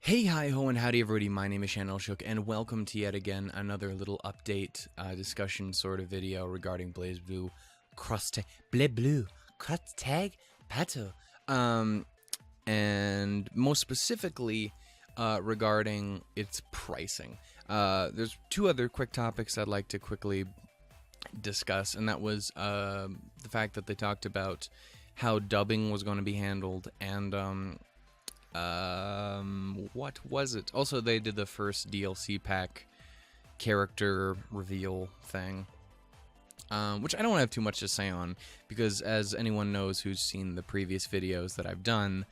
Hey, hi, ho, and howdy, everybody. My name is Channel Shook, and welcome to yet again another little update, discussion sort of video regarding BlazBlue Cross Tag Battle. And most specifically, regarding its pricing. There's two other quick topics I'd like to quickly discuss, and that was the fact that they talked about how dubbing was going to be handled, and what was it? Also, they did the first DLC pack character reveal thing, which I don't have too much to say on, because as anyone knows who's seen the previous videos that I've done,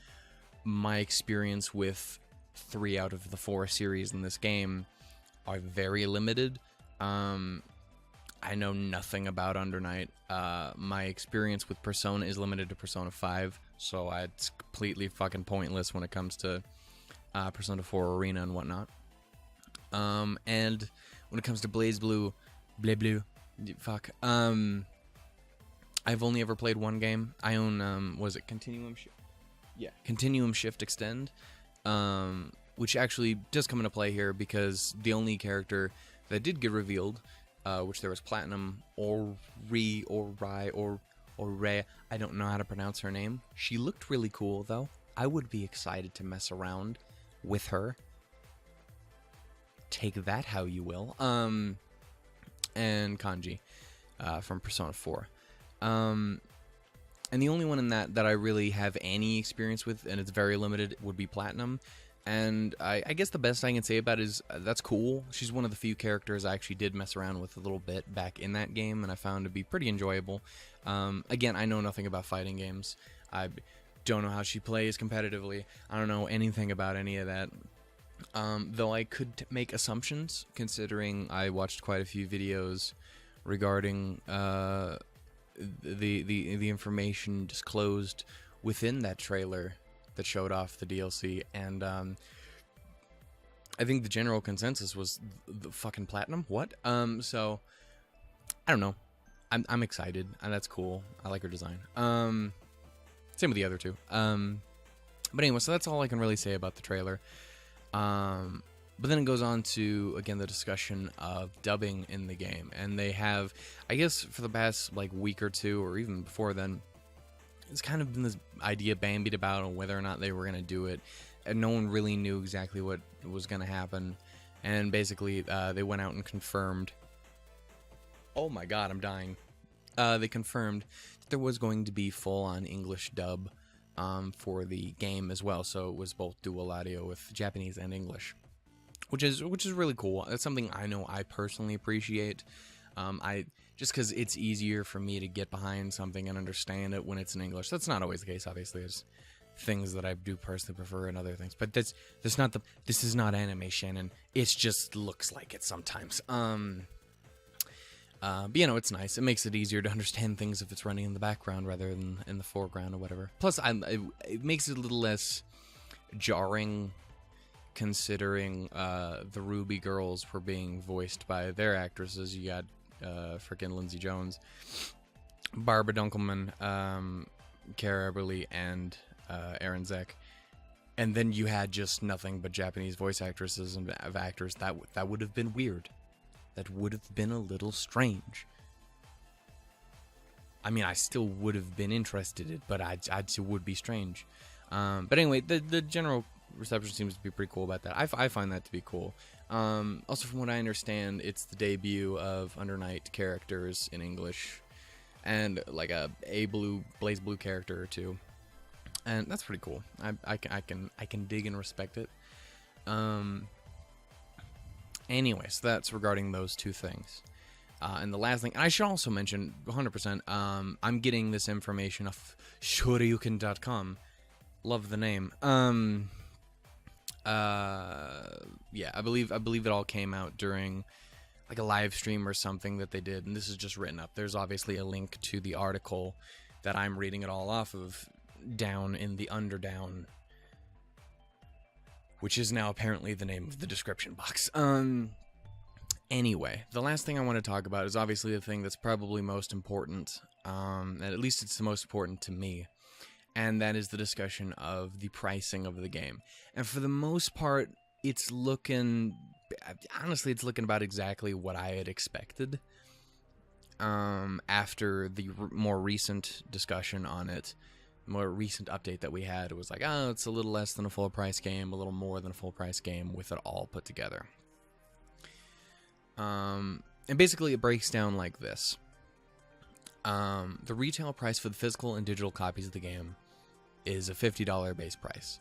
my experience with 3 out of the 4 series in this game are very limited. I know nothing about Under Night. My experience with Persona is limited to Persona 5, so it's completely fucking pointless when it comes to Persona 4 Arena and whatnot. And when it comes to BlazBlue, I've only ever played one game. I own, was it Continuum Shift? Yeah, Continuum Shift Extend, which actually does come into play here because the only character that did get revealed, which there was Platinum or Ray, I don't know how to pronounce her name. She looked really cool though. I would be excited to mess around with her. Take that how you will. And Kanji from Persona 4. And the only one in that I really have any experience with, and it's very limited, would be Platinum. And I guess the best I can say about it is that's cool. She's one of the few characters I actually did mess around with a little bit back in that game, and I found to be pretty enjoyable. Again, I know nothing about fighting games. I don't know how she plays competitively. I don't know anything about any of that. Though I could make assumptions, considering I watched quite a few videos regarding the information disclosed within that trailer that showed off the DLC, and I think the general consensus was the fucking Platinum. What? So I don't know. I'm excited, and that's cool. I like her design. Same with the other two. But anyway, so that's all I can really say about the trailer. But then it goes on to, again, the discussion of dubbing in the game, and they have, I guess, for the past like week or two, or even before then, it's kind of been this idea bandied about on whether or not they were going to do it, and no one really knew exactly what was going to happen. And basically, they went out and confirmed. Oh my god, I'm dying. They confirmed that there was going to be full-on English dub for the game as well. So it was both dual audio with Japanese and English, which is really cool. That's something I know I personally appreciate. Just because it's easier for me to get behind something and understand it when it's in English. That's not always the case, obviously. There's things that I do personally prefer and other things. But this is not animation, and it just looks like it sometimes. But you know, it's nice. It makes it easier to understand things if it's running in the background rather than in the foreground or whatever. Plus, it makes it a little less jarring, considering the Ruby girls were being voiced by their actresses. You got freaking Lindsay Jones, Barbara Dunkelman, Cara Eberly, and Aaron Zek, and then you had just nothing but Japanese voice actresses and actors. That would have been weird. That would have been a little strange. I mean, I still would have been interested in it, but it would be strange. But anyway, the general reception seems to be pretty cool about that. I find that to be cool. Also, from what I understand, it's the debut of Under Night characters in English, and like a BlazBlue character or two, and that's pretty cool. I can dig and respect it. Anyway, so that's regarding those two things. And the last thing, and I should also mention 100%. I'm getting this information off shoryuken.com. Love the name. Yeah, I believe it all came out during like a live stream or something that they did, and this is just written up. There's obviously a link to the article that I'm reading it all off of down in the Underdown, which is now apparently the name of the description box. Anyway, the last thing I want to talk about is obviously the thing that's probably most important, and at least it's the most important to me, and that is the discussion of the pricing of the game. And for the most part, it's looking, honestly, it's looking about exactly what I had expected. After the more recent discussion on it, more recent update that we had, it was like, oh, it's a little less than a full price game, a little more than a full price game with it all put together. And basically it breaks down like this. The retail price for the physical and digital copies of the game is a $50 base price.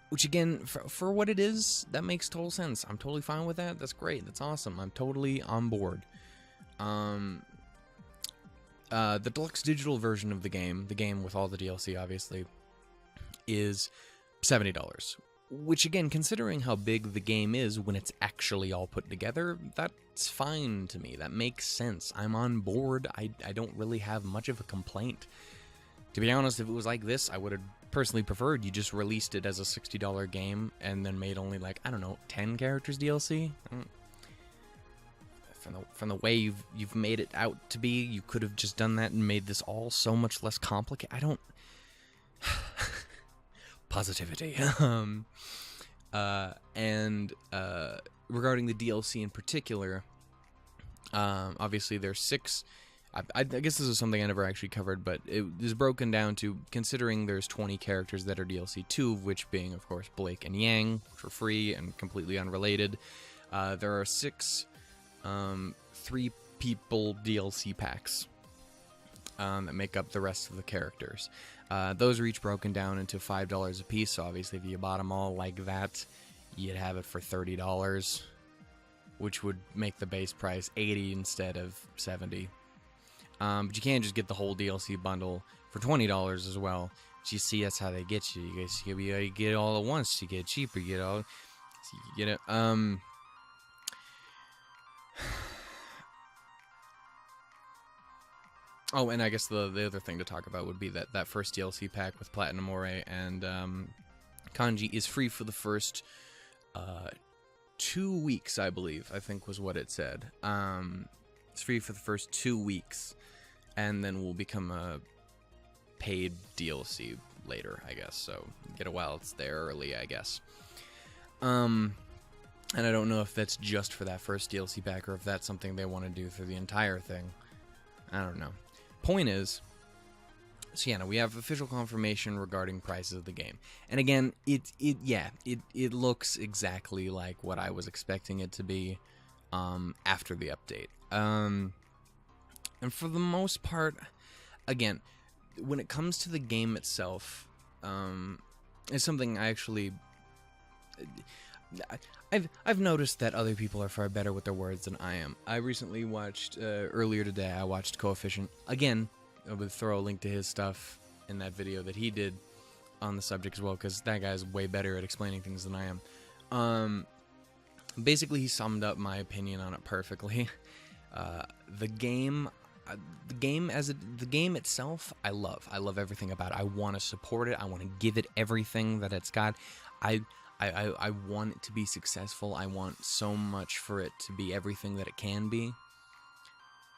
Which again, for what it is, that makes total sense. I'm totally fine with that. That's great. That's awesome. I'm totally on board. The deluxe digital version of the game with all the DLC, obviously, is $70. Which, again, considering how big the game is when it's actually all put together, that's fine to me. That makes sense. I'm on board. I don't really have much of a complaint. To be honest, if it was like this, I would have personally preferred you just released it as a $60 game and then made only, like, I don't know, 10 characters DLC? From the way you've made it out to be, you could have just done that and made this all so much less complicated. I don't... Positivity. Regarding the DLC in particular, obviously there's 6... I guess this is something I never actually covered, but it is broken down to, considering there's 20 characters that are DLC, 2 of which being, of course, Blake and Yang, which are free and completely unrelated. There are 6 3-people DLC packs that make up the rest of the characters. Those are each broken down into $5 a piece, so obviously if you bought them all like that, you'd have it for $30, which would make the base price $80 instead of $70. But you can't just get the whole DLC bundle for $20 as well. But you see, that's how they get you. You get it all at once. You get it cheaper. You get all. You get it. Oh, and I guess the other thing to talk about would be that first DLC pack with Platinum Ore and Kanji is free for the first 2 weeks, I believe. I think was what it said. It's free for the first 2 weeks, and then will become a paid DLC later, I guess. So get it while it's there early, I guess. And I don't know if that's just for that first DLC pack or if that's something they want to do for the entire thing. I don't know. Point is, so yeah, no, we have official confirmation regarding prices of the game. And again, it looks exactly like what I was expecting it to be after the update. And for the most part, again, when it comes to the game itself, it's something I actually... I've noticed that other people are far better with their words than I am. I recently watched, earlier today, I watched Coefficient. Again, I would throw a link to his stuff in that video that he did on the subject as well, because that guy's way better at explaining things than I am. Basically, he summed up my opinion on it perfectly. The game itself, I love. I love everything about it. I want to support it. I want to give it everything that it's got. I want it to be successful. I want so much for it to be everything that it can be.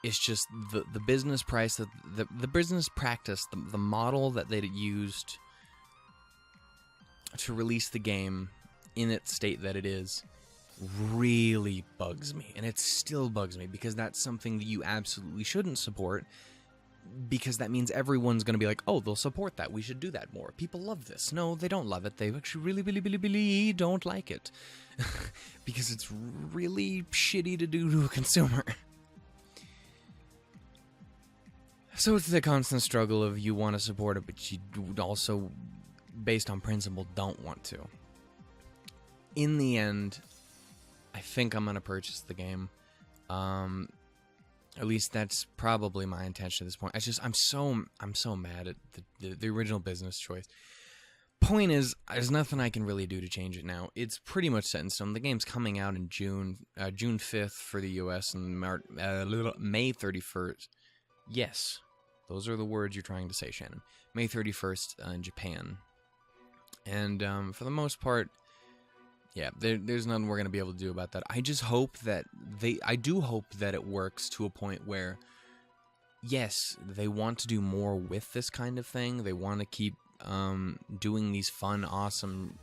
It's just the business price, the business practice, the model that they used to release the game in its state that it is really bugs me. And it still bugs me because that's something that you absolutely shouldn't support, because that means everyone's going to be like, oh, they'll support that. We should do that more. People love this. No, they don't love it. They actually really don't like it. Because it's really shitty to do to a consumer. So it's the constant struggle of you want to support it, but you also, based on principle, don't want to. In the end, I think I'm going to purchase the game. At least that's probably my intention at this point. I'm so mad at the original business choice. Point is, there's nothing I can really do to change it now. It's pretty much set in stone. The game's coming out in June 5th for the US and May 31st. Yes, those are the words you're trying to say, Shannon. May 31st in Japan. And for the most part, yeah, there's nothing we're going to be able to do about that. I just hope that I do hope that it works to a point where, yes, they want to do more with this kind of thing. They want to keep doing these fun, awesome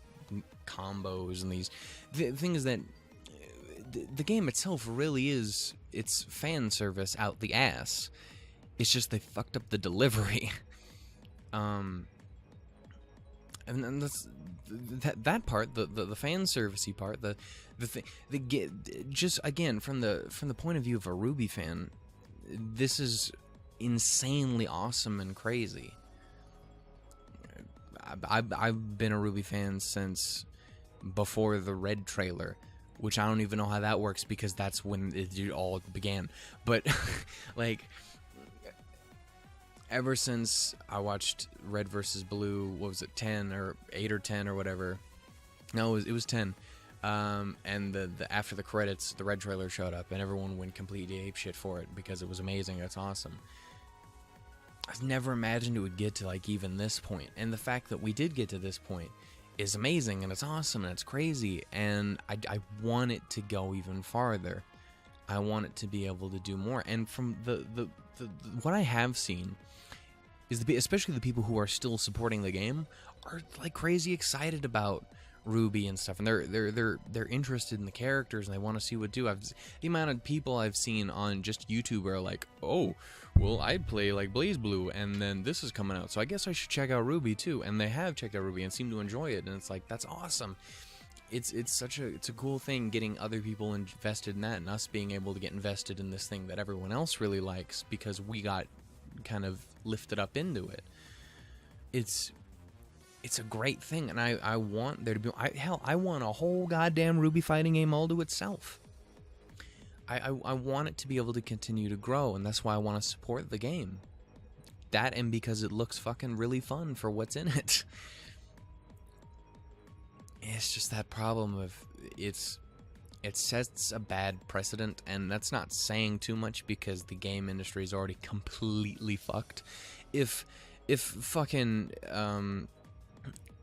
combos and these things that the game itself really is. It's fan service out the ass. It's just they fucked up the delivery. And that's that part, the fan servicey part, the thing, just again from the point of view of a Ruby fan, this is insanely awesome and crazy. I've been a Ruby fan since before the Red trailer, which I don't even know how that works because that's when it all began. But like, ever since I watched Red versus Blue, what was it, 10 or 8 or 10 or whatever? No, it was 10. And the after the credits, the Red trailer showed up, and everyone went completely apeshit for it because it was amazing. It's awesome. I never imagined it would get to like even this point, and the fact that we did get to this point is amazing, and it's awesome, and it's crazy, and I want it to go even farther. I want it to be able to do more, and from the what I have seen is especially the people who are still supporting the game are like crazy excited about Ruby and stuff, and they're interested in the characters, and they want to see what do. The amount of people I've seen on just YouTube are like, oh, well, I'd play like BlazBlue, and then this is coming out, so I guess I should check out Ruby too. And they have checked out Ruby and seem to enjoy it, and it's like, that's awesome. It's a cool thing getting other people invested in that, and us being able to get invested in this thing that everyone else really likes because we got kind of lifted up into it. It's a great thing, and I want there to be I want a whole goddamn Ruby fighting game all to itself. I want it to be able to continue to grow, and that's why I want to support the game. That, and because it looks fucking really fun for what's in it. It's just that problem of it sets a bad precedent, and that's not saying too much because the game industry is already completely fucked. If fucking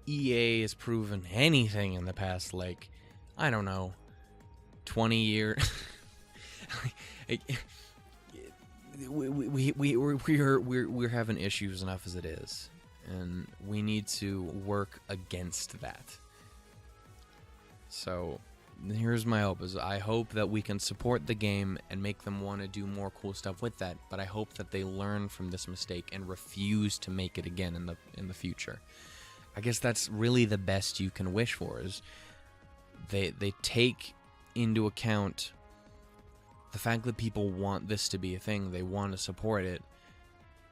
EA has proven anything in the past, like, I don't know, 20 years. We're having issues enough as it is, and we need to work against that. So here's my hope: is I hope that we can support the game and make them want to do more cool stuff with that. But I hope that they learn from this mistake and refuse to make it again in the future. I guess that's really the best you can wish for, is they take into account the fact that people want this to be a thing, they want to support it,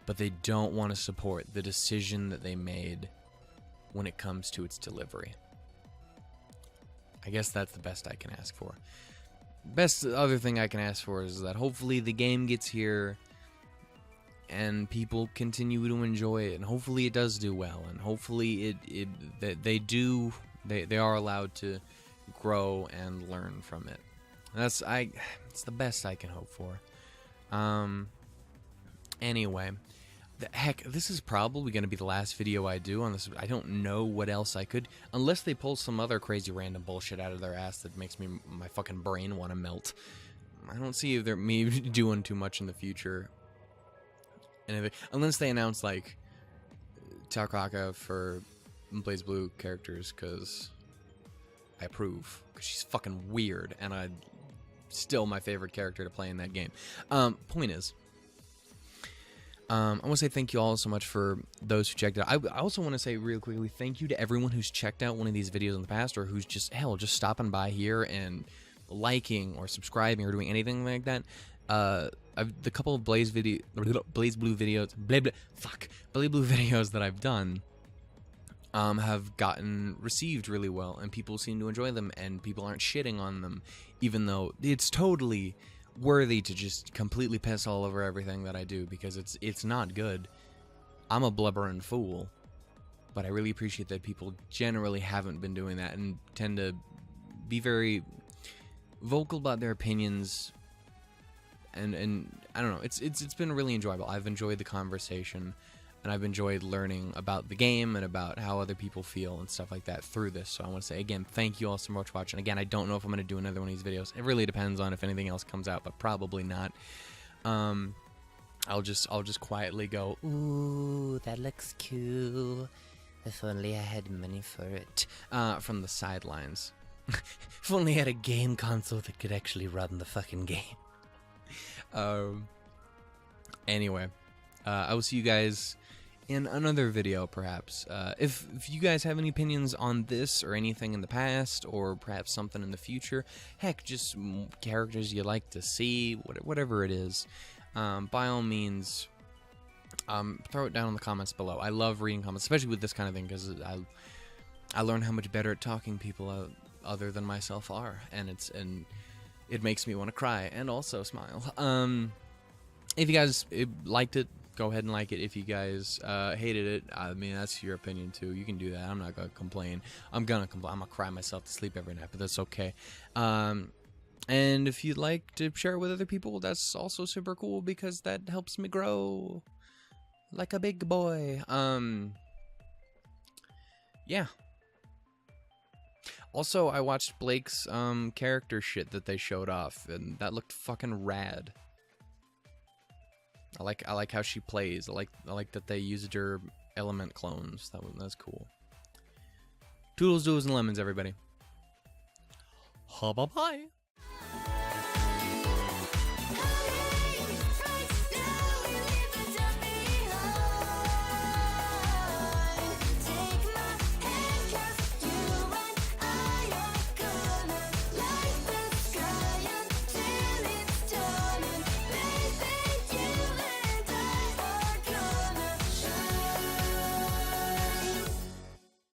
but they don't want to support the decision that they made when it comes to its delivery. I guess that's the best I can ask for. Best other thing I can ask for is that hopefully the game gets here and people continue to enjoy it, and hopefully it does do well, and hopefully they are allowed to grow and learn from it. It's the best I can hope for. Anyway, heck, this is probably going to be the last video I do on this. I don't know what else I could, unless they pull some other crazy random bullshit out of their ass that makes my fucking brain want to melt. I don't see me doing too much in the future. And unless they announce like Takaka for BlazBlue characters, because I approve, because she's fucking weird, and still my favorite character to play in that game. Point is, I want to say thank you all so much for those who checked it out. I also want to say real quickly thank you to everyone who's checked out one of these videos in the past, or who's just stopping by here and liking or subscribing or doing anything like that. The couple of BlazBlue videos that I've done have gotten received really well, and people seem to enjoy them, and people aren't shitting on them, even though it's totally worthy to just completely piss all over everything that I do, because it's not good. I'm a blubbering fool, but I really appreciate that people generally haven't been doing that and tend to be very vocal about their opinions. And I don't know, it's been really enjoyable. I've enjoyed the conversation, and I've enjoyed learning about the game and about how other people feel and stuff like that through this. So I want to say again, thank you all so much for watching. Again, I don't know if I'm going to do another one of these videos. It really depends on if anything else comes out, but probably not. I'll just quietly go, ooh, that looks cool. If only I had money for it. From the sidelines. If only I had a game console that could actually run the fucking game. Anyway, I will see you guys in another video, perhaps. If you guys have any opinions on this or anything in the past, or perhaps something in the future, heck, just characters you like to see, whatever it is, by all means, throw it down in the comments below. I love reading comments, especially with this kind of thing, because I learn how much better at talking people other than myself are, and it makes me want to cry and also smile. If you guys liked it, go ahead and like it. If you guys hated it, I mean, that's your opinion too. You can do that. I'm not gonna complain. I'm gonna cry myself to sleep every night, but that's okay. And if you'd like to share it with other people, that's also super cool, because that helps me grow like a big boy. Yeah. Also, I watched Blake's character shit that they showed off, and that looked fucking rad. I like how she plays. I like that they used her element clones. That's cool. Toodles, doodles, and lemons, everybody. Ha, bye bye.